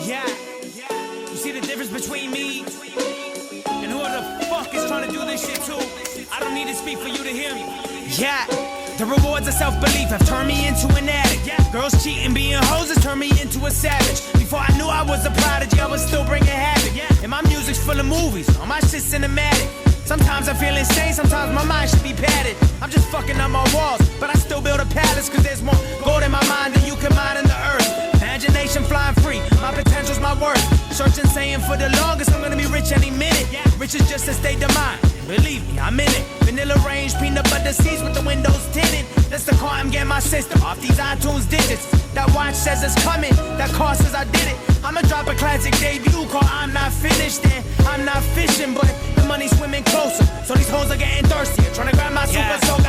Yeah, you see the difference between me and whoever the fuck is trying to do this shit too? I don't need to speak for you to hear me. Yeah, the rewards of self-belief have turned me into an addict. Girls cheating, being hoes has turned me into a savage. Before I knew I was a prodigy, I was still bringing havoc. And my music's full of movies, all my shit's cinematic. Sometimes I feel insane, sometimes my mind should be padded. I'm just fucking up my walls, but I still build a palace, cause there's more gold in my mind than you can mine in the earth. Imagination flying free, my potential's my worth. Searching, saying for the longest, I'm gonna be rich any minute. Rich is just a state of mind, believe me, I'm in it. Vanilla range, peanut butter seats with the windows tinted. That's the car, I'm getting my system off these iTunes digits. That watch says it's coming, that car says I did it. I'ma drop a classic debut called I'm Not Finished. And I'm not fishing, but the money's swimming closer. So these hoes are getting thirsty, trying to grab my super soaker.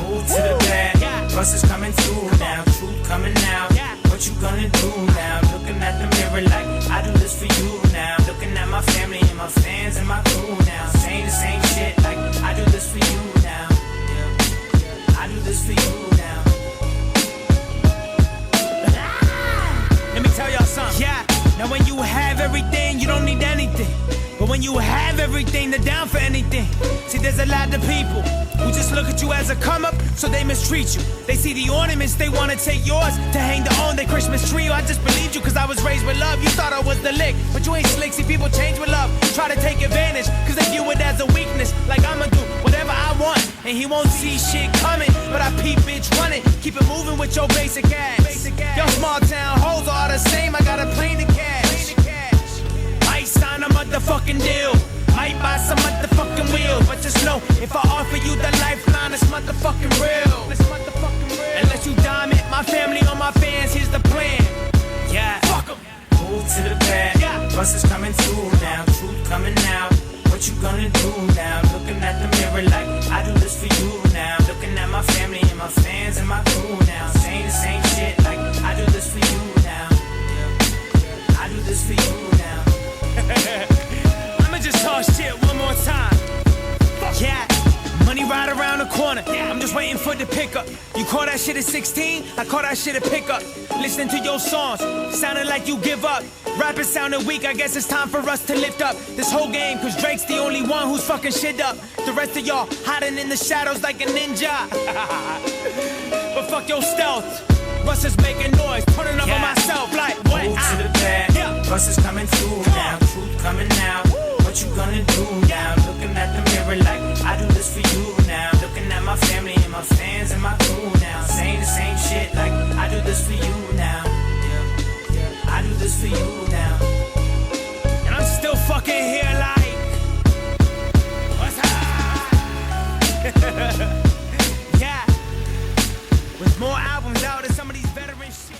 Move to the back, bus is coming through now, truth coming out. What you gonna do now? Looking at the mirror like I do this for you now. Looking at my family and my fans and my crew now. Saying the same shit like I do this for you now. I do this for you now. Let me tell y'all something. Yeah, now when you have everything, you don't need anything. But when you have everything, they're down for anything. See, there's a lot of people who just look at you as a come up, so they mistreat you. They see the ornaments, they wanna take yours to hang their own, their Christmas tree. I just believed you cause I was raised with love. You thought I was the lick, but you ain't slick. See, people change with love, try to take advantage, cause they view it as a weakness. Like I'ma do whatever I want, and he won't see shit coming. But I peep bitch running, keep it moving with your basic ass. Your small town hoes are all the same, I got a plane to cash. Might sign a motherfucking deal, might buy some motherfucking wheels, but just know if I offer you the lifeline, it's motherfucking real. Unless you dime it, my family or my fans, here's the plan. Yeah, fuck 'em. Move to the back, bus is coming through now, truth coming out. What you gonna do now? Looking at the mirror like I do this for you now. Looking at my family and my fans and my crew now. Saying the same shit like I do this for you now. I do this for you now. I'ma just talk shit one more time. Yeah, money right around the corner. I'm just waiting for the pickup. You call that shit at 16? I call that shit a pickup. Listening to your songs, sounding like you give up. Rapping sounding weak, I guess it's time for us to lift up this whole game, cause Drake's the only one who's fucking shit up. The rest of y'all hiding in the shadows like a ninja. But fuck your stealth, Russ is making noise, turning up on myself like what? Move to the back, bus is coming through now, truth coming out. What you gonna do now? Looking at the mirror like I do this for you now. Looking at my family and my fans and my crew now. Saying the same shit like I do this for you now. I do this for you now. And I'm still fucking here like what's up? Yeah, with more albums out and some of these veteran shit.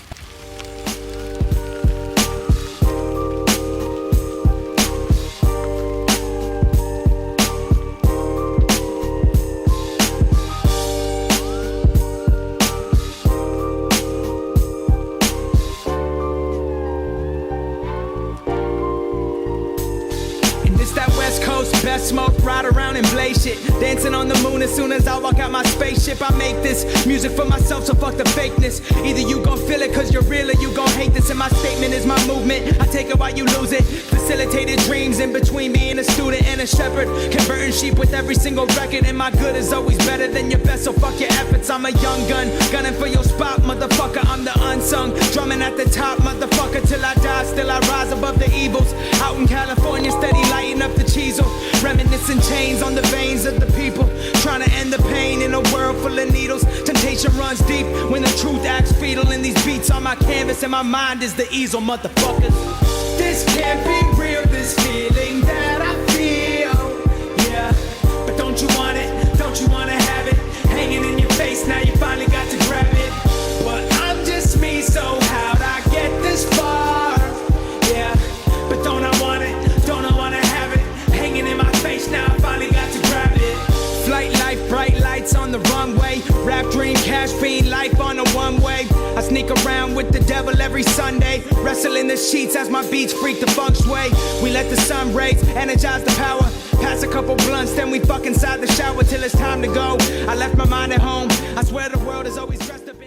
Best smoke, ride around and blaze shit. Dancing on the moon as soon as I walk out my spaceship. I make this music for myself, so fuck the fakeness. Either you gon' feel it cause you're real or you gon' hate this. And my statement is my movement, I take it while you lose it. Facilitated dreams in between me and a student and a shepherd. Converting sheep with every single record. And my good is always better than your best, so fuck your efforts. I'm a young gun, gunning for your spot, motherfucker. I'm the unsung, drumming at the top, motherfucker. Till I die, still I rise above the evils. Out in California, steady lighting up the chisel. Reminiscing chains on the veins of the people, trying to end the pain in a world full of needles. Temptation runs deep when the truth acts fetal. And these beats on my canvas and my mind is the easel, motherfuckers. This can't be real, this feeling that I feel. Yeah, but don't you want it? Don't you wanna have it? Hanging in your face, now you finally got to grab it. But I'm just me, so how'd I get this far? Yeah, but don't I want it? Don't I wanna have it? Hanging in my face, now I finally got to grab it. Flight life, bright lights on the runway. Rap dream, cash fiend, life on a one-way. I sneak around with the devil every Sunday. Wrestle in the sheets as my beats freak the feng shui. We let the sun rays energize the power. Pass a couple blunts, then we fuck inside the shower till it's time to go. I left my mind at home. I swear the world is always dressed up.